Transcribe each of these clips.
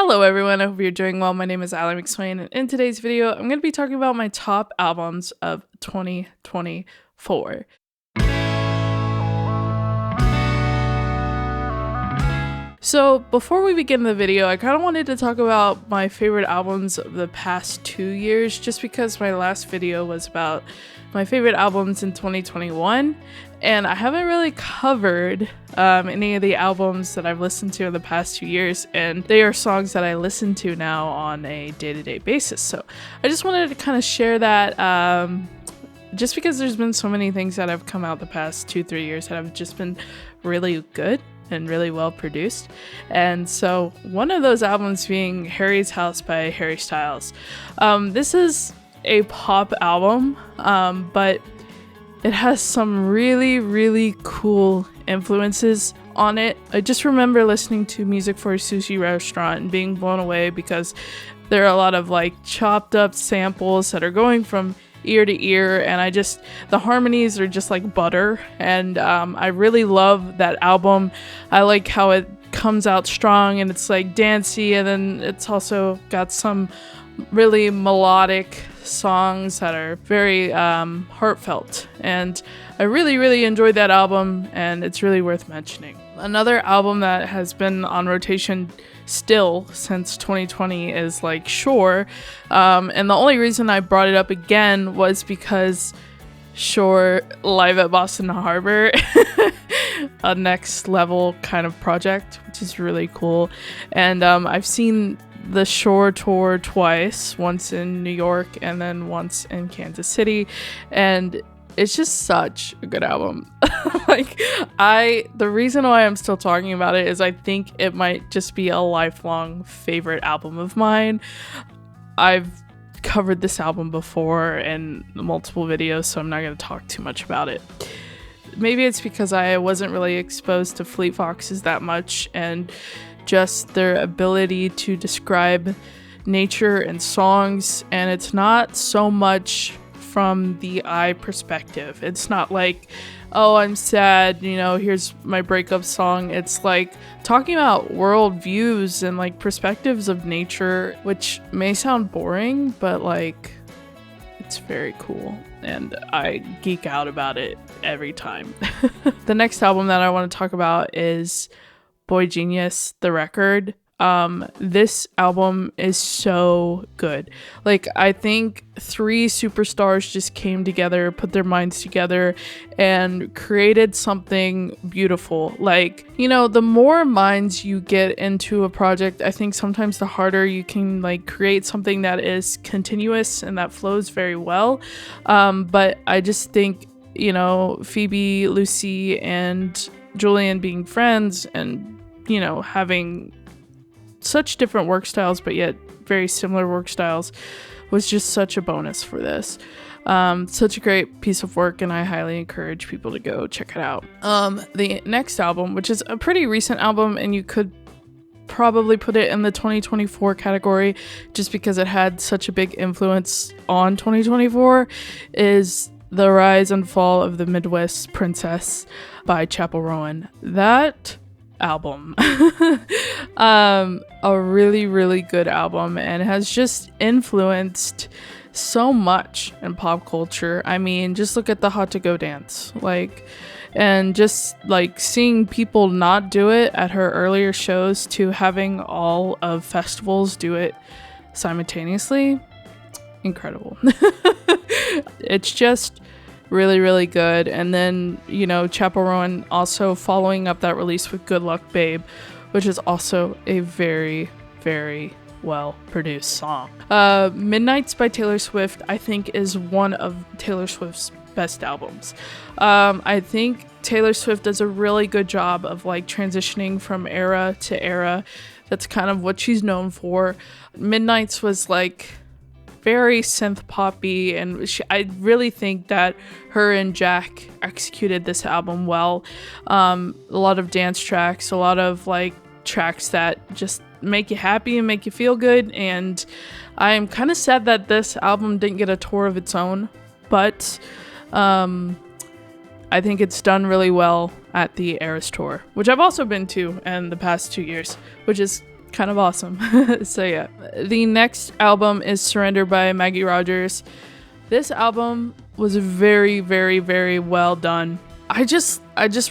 Hello everyone, I hope you're doing well. My name is Ally McSwain, and in today's video, I'm going to be talking about my top albums of 2024. So before we begin the video, I kind of wanted to talk about my favorite albums of the past 2 years, just because my last video was about my favorite albums in 2021, and I haven't really covered any of the albums that I've listened to in the past 2 years, and they are songs that I listen to now on a day-to-day basis. So I just wanted to kind of share that just because there's been so many things that have come out the past 2-3 years that have just been really good and really well produced. And so one of those albums being Harry's House by Harry Styles. This is a pop album, but it has some really cool influences on it. I just remember listening to Music for a Sushi Restaurant and being blown away because there are a lot of like chopped up samples that are going from ear to ear, and the harmonies are just like butter, and I really love that album. I like how it comes out strong and it's like dancey, and then it's also got some really melodic songs that are very heartfelt, and I really enjoyed that album, and it's really worth mentioning. Another album that has been on rotation still since 2020 is like Shore, and the only reason I brought it up again was because Shore live at Boston Harbor, a next level kind of project, which is really cool. And I've seen the Shore tour twice, once in New York and then once in Kansas City, and it's just such a good album. The reason why I'm still talking about it is I think it might just be a lifelong favorite album of mine. I've covered this album before in multiple videos, so I'm not going to talk too much about it. Maybe it's because I wasn't really exposed to Fleet Foxes that much, and just their ability to describe nature and songs, and it's not so much from the I perspective. It's not like, oh, I'm sad, here's my breakup song. It's like talking about world views and like perspectives of nature, which may sound boring, but like it's very cool, and I geek out about it every time. The next album that I want to talk about is boygenius, the record. This album is so good. Like, I think 3 superstars just came together, put their minds together, and created something beautiful. Like, the more minds you get into a project, I think sometimes the harder you can like create something that is continuous and that flows very well. But I just think, Phoebe, Lucy, and Julian being friends, and having such different work styles but yet very similar work styles was just such a bonus for this. Such a great piece of work, and I highly encourage people to go check it out. The next album, which is a pretty recent album, and you could probably put it in the 2024 category just because it had such a big influence on 2024, is The Rise and Fall of the Midwest Princess by Chappell Roan. That album, a really good album, and has just influenced so much in pop culture. I mean, just look at the Hot to Go dance, and just like seeing people not do it at her earlier shows to having all of festivals do it simultaneously. Incredible. It's just really good. And then Chappell Roan also following up that release with Good Luck Babe, which is also a very well produced song. Midnights by Taylor Swift, I think, is one of Taylor Swift's best albums. I think Taylor Swift does a really good job of like transitioning from era to era. That's kind of what she's known for. Midnights was like very synth poppy, and I really think that her and Jack executed this album well. A lot of dance tracks, a lot of like tracks that just make you happy and make you feel good, and I'm kind of sad that this album didn't get a tour of its own, but I think it's done really well at the Eras Tour, which I've also been to in the past 2 years, which is kind of awesome. So yeah, the next album is Surrender by Maggie Rogers. This album was very, very, very well done. I just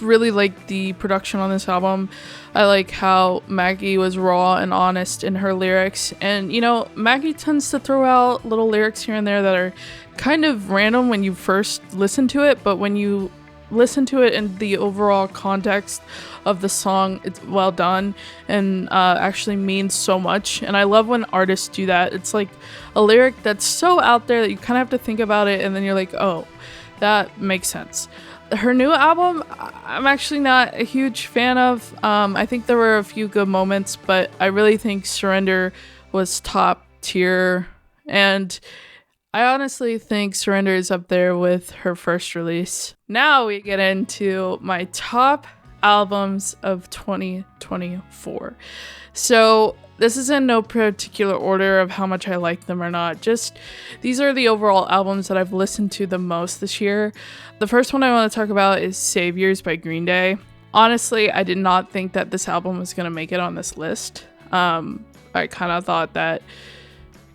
really like the production on this album. I like how Maggie was raw and honest in her lyrics. And, you know, Maggie tends to throw out little lyrics here and there that are kind of random when you first listen to it, but when you listen to it in the overall context of the song, it's well done and actually means so much. And I love when artists do that. It's like a lyric that's so out there that you kind of have to think about it, and then you're like, oh, that makes sense. Her new album, I'm actually not a huge fan of. I think there were a few good moments, but I really think Surrender was top tier. And I honestly think Surrender is up there with her first release. Now we get into my top albums of 2024. So this is in no particular order of how much I like them or not. Just these are the overall albums that I've listened to the most this year. The first one I want to talk about is Saviors by Green Day. Honestly, I did not think that this album was going to make it on this list. I kind of thought that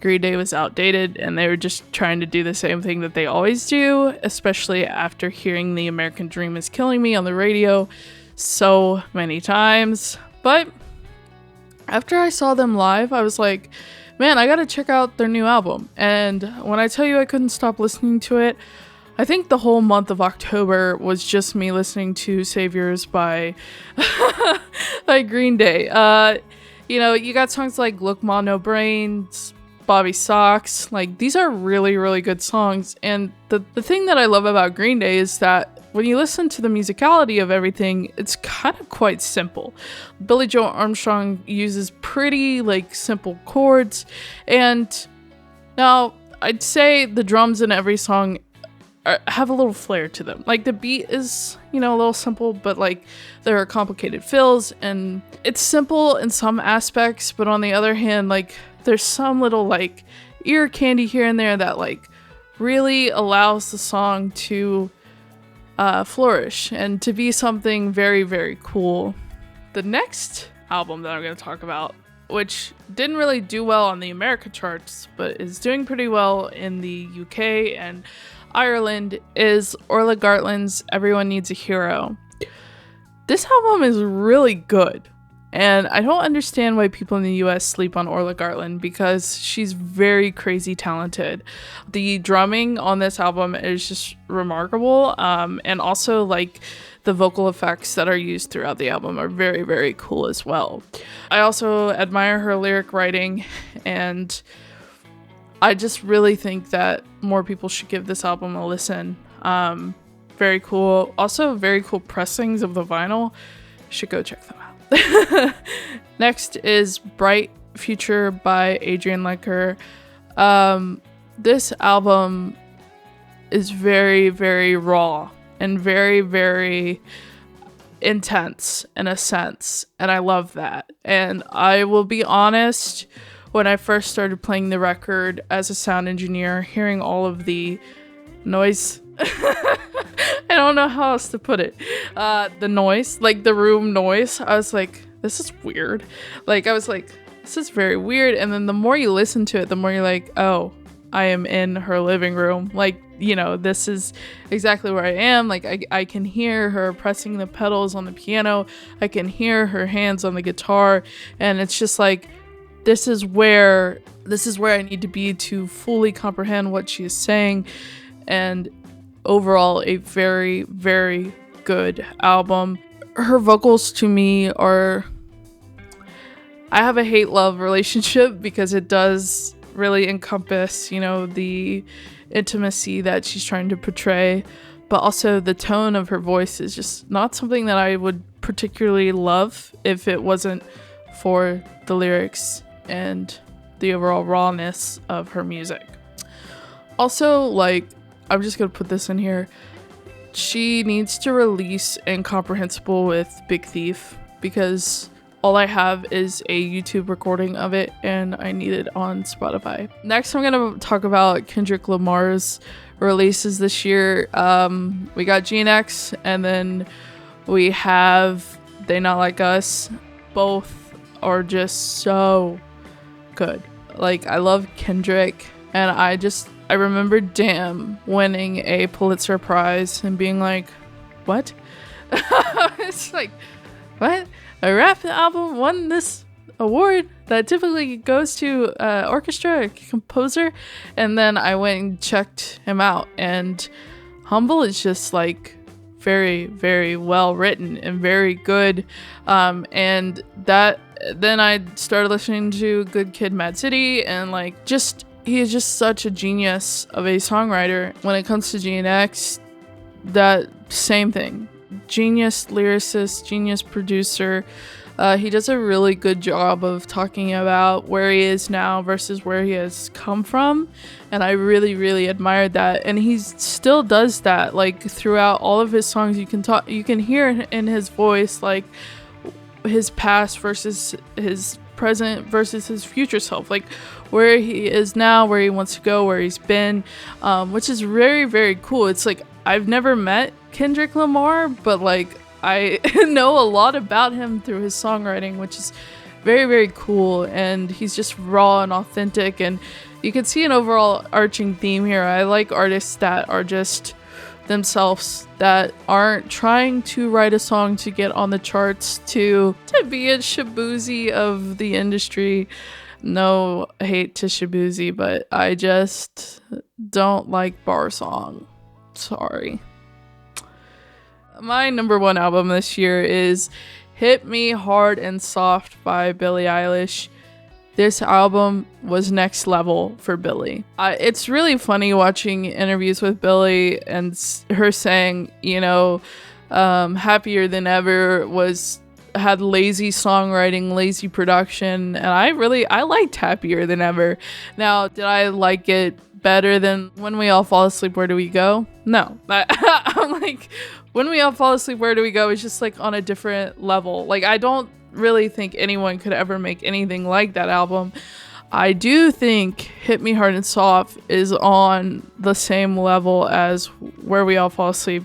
Green Day was outdated and they were just trying to do the same thing that they always do, especially after hearing The American Dream is Killing Me on the radio so many times. But after I saw them live, I was like, man, I gotta check out their new album. And when I tell you I couldn't stop listening to it, I think the whole month of October was just me listening to Saviors by by Green Day. You know, you got songs like Look Ma No Brains, Bobby Socks. Like, these are really, really good songs. And the thing that I love about Green Day is that when you listen to the musicality of everything, it's kind of quite simple. Billy Joe Armstrong uses pretty, like, simple chords. And now, I'd say the drums in every song have a little flair to them. Like, the beat is, you know, a little simple, but, like, there are complicated fills. And it's simple in some aspects, but on the other hand, like, there's some little, like, ear candy here and there that, like, really allows the song to flourish and to be something very, very cool. The next album that I'm going to talk about, which didn't really do well on the America charts, but is doing pretty well in the UK and Ireland, is Orla Gartland's Everyone Needs a Hero. This album is really good. And I don't understand why people in the US sleep on Orla Gartland, because she's very crazy talented. The drumming on this album is just remarkable. And also, like, the vocal effects that are used throughout the album are very, very cool as well. I also admire her lyric writing, and I just really think that more people should give this album a listen. Very cool. Also, very cool pressings of the vinyl. Should go check them out. Next is Bright Future by Adrian Lenker. This album is very, very raw and very, very intense in a sense, and I love that. And I will be honest, when I first started playing the record as a sound engineer, hearing all of the noise I don't know how else to put it. The noise, like the room noise. I was like, this is weird. Like, I was like, this is very weird. And then the more you listen to it, the more you're like, oh, I am in her living room. Like, you know, this is exactly where I am. Like, I can hear her pressing the pedals on the piano. I can hear her hands on the guitar. And it's just like, this is where I need to be to fully comprehend what she is saying. And overall, a very, very good album. Her vocals to me are, I have a hate-love relationship, because it does really encompass, you know, the intimacy that she's trying to portray, but also the tone of her voice is just not something that I would particularly love if it wasn't for the lyrics and the overall rawness of her music. Also, like, I'm just gonna put this in here, she needs to release Incomprehensible with Big Thief, because all I have is a YouTube recording of it and I need it on Spotify. Next, I'm gonna talk about Kendrick Lamar's releases this year. We got GNX, and then we have They Not Like Us. Both are just so good. Like, I love Kendrick, and I remember Damn winning a Pulitzer Prize and being like, what? It's like, what? A rap album won this award that typically goes to orchestra, composer. And then I went and checked him out, and Humble is just like very, very well written and very good. And that then I started listening to Good Kid, Mad City, and like he is just such a genius of a songwriter. When it comes to GNX, that same thing. Genius lyricist, genius producer. He does a really good job of talking about where he is now versus where he has come from, and I really, really admired that. And he still does that, like throughout all of his songs. You can hear in his voice like his past versus his present versus his future self, like where he is now, where he wants to go, where he's been, which is very, very cool. It's like I've never met Kendrick Lamar, but like I know a lot about him through his songwriting, which is very, very cool. And he's just raw and authentic, and you can see an overall arching theme here. I like artists that are just themselves, that aren't trying to write a song to get on the charts to be a Shaboozey of the industry. No hate to Shaboozey, but I just don't like bar song. Sorry. My number one album this year is Hit Me Hard and Soft by Billie Eilish. This album was next level for Billie. It's really funny watching interviews with Billie and her saying, Happier Than Ever had lazy songwriting, lazy production, and I liked Happier Than Ever. Now, did I like it better than When We All Fall Asleep, Where Do We Go? No. I'm like, When We All Fall Asleep, Where Do We Go is just like on a different level. Like, I don't really think anyone could ever make anything like that album. I do think Hit Me Hard and Soft is on the same level as Where We All Fall Asleep,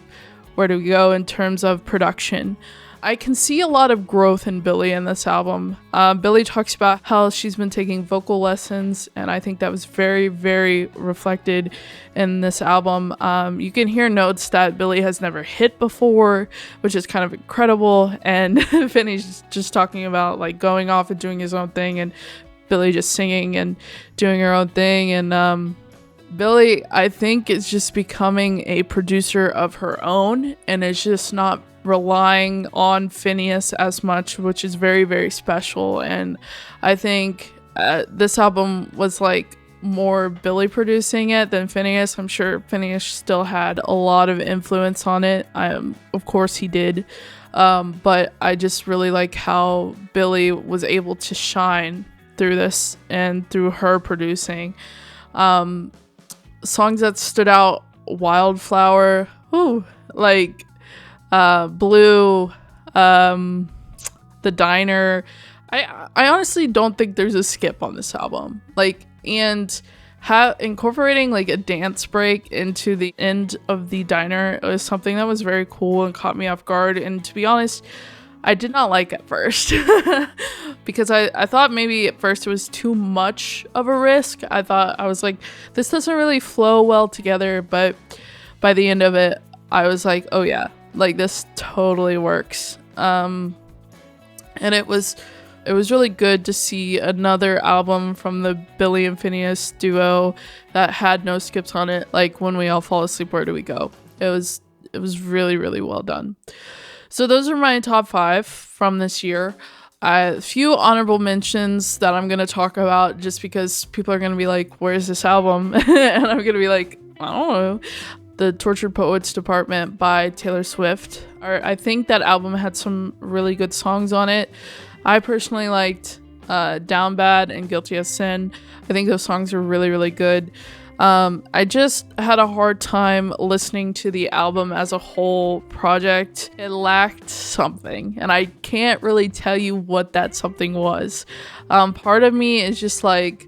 Where Do We Go in terms of production. I can see a lot of growth in Billie in this album. Billie talks about how she's been taking vocal lessons, and I think that was very, very reflected in this album. You can hear notes that Billie has never hit before, which is kind of incredible. And Finney's just talking about like going off and doing his own thing, and Billie just singing and doing her own thing. And Billie, I think, is just becoming a producer of her own, and is just not relying on Finneas as much, which is very, very special. And I think this album was like more Billie producing it than Finneas. I'm sure Finneas still had a lot of influence on it. Of course he did. But I just really like how Billie was able to shine through this and through her producing. Songs that stood out: Wildflower, Blue, The Diner. I honestly don't think there's a skip on this album. And incorporating like a dance break into the end of The Diner was something that was very cool and caught me off guard. And to be honest, I did not like at first because I thought maybe at first it was too much of a risk. I was like, this doesn't really flow well together. But by the end of it, I was like, oh yeah, like this totally works. And it was really good to see another album from the Billie and Finneas duo that had no skips on it, like When We All Fall Asleep, Where Do We Go? It was really, really well done. So those are my top 5 from this year. A few honorable mentions that I'm going to talk about just because people are going to be like, where's this album? And I'm going to be like, I don't know. The Tortured Poets Department by Taylor Swift. I think that album had some really good songs on it. I personally liked Down Bad and Guilty as Sin. I think those songs are really, really good. I just had a hard time listening to the album as a whole project. It lacked something, and I can't really tell you what that something was. Part of me is just like,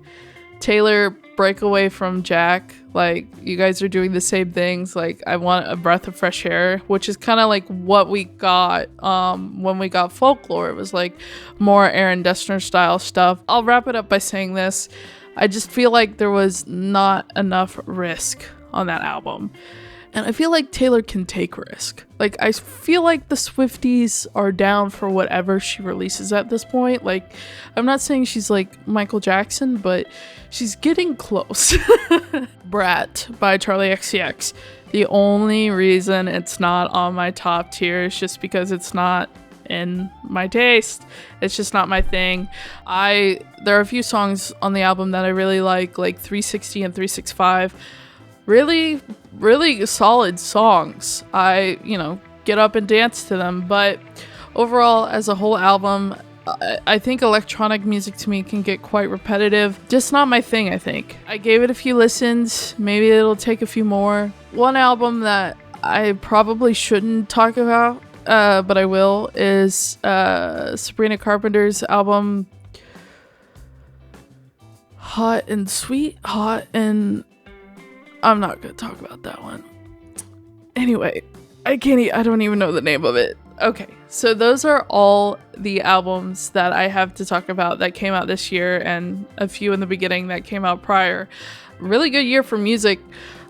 Taylor, break away from Jack. Like, you guys are doing the same things. Like, I want a breath of fresh air, which is kind of like what we got when we got Folklore. It was like more Aaron Dessner style stuff. I'll wrap it up by saying this. I just feel like there was not enough risk on that album. And I feel like Taylor can take risk. Like, I feel like the Swifties are down for whatever she releases at this point. Like, I'm not saying she's like Michael Jackson, but she's getting close. Brat by Charli XCX. The only reason it's not on my top tier is just because it's not in my taste. It's just not my thing. There are a few songs on the album that I really like 360 and 365. Really solid songs. I get up and dance to them, but overall, as a whole album, I think electronic music to me can get quite repetitive. Just not my thing, I think. I gave it a few listens. Maybe it'll take a few more. One album that I probably shouldn't talk about, but I will, is Sabrina Carpenter's album Hot and Sweet. I'm not gonna talk about that one. Anyway, I don't even know the name of it. Okay, so those are all the albums that I have to talk about that came out this year, and a few in the beginning that came out prior. Really good year for music.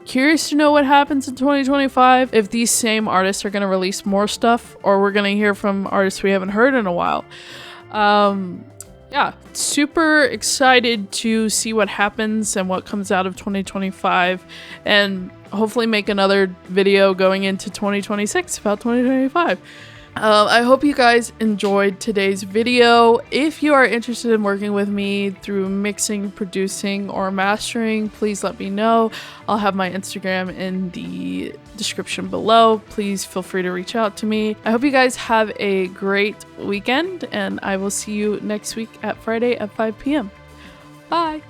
Curious to know what happens in 2025, if these same artists are gonna release more stuff, or we're gonna hear from artists we haven't heard in a while. Yeah, super excited to see what happens and what comes out of 2025, and hopefully make another video going into 2026 about 2025. I hope you guys enjoyed today's video. If you are interested in working with me through mixing, producing, or mastering, please let me know. I'll have my Instagram in the description below. Please feel free to reach out to me. I hope you guys have a great weekend, and I will see you next week at Friday at 5 p.m. Bye!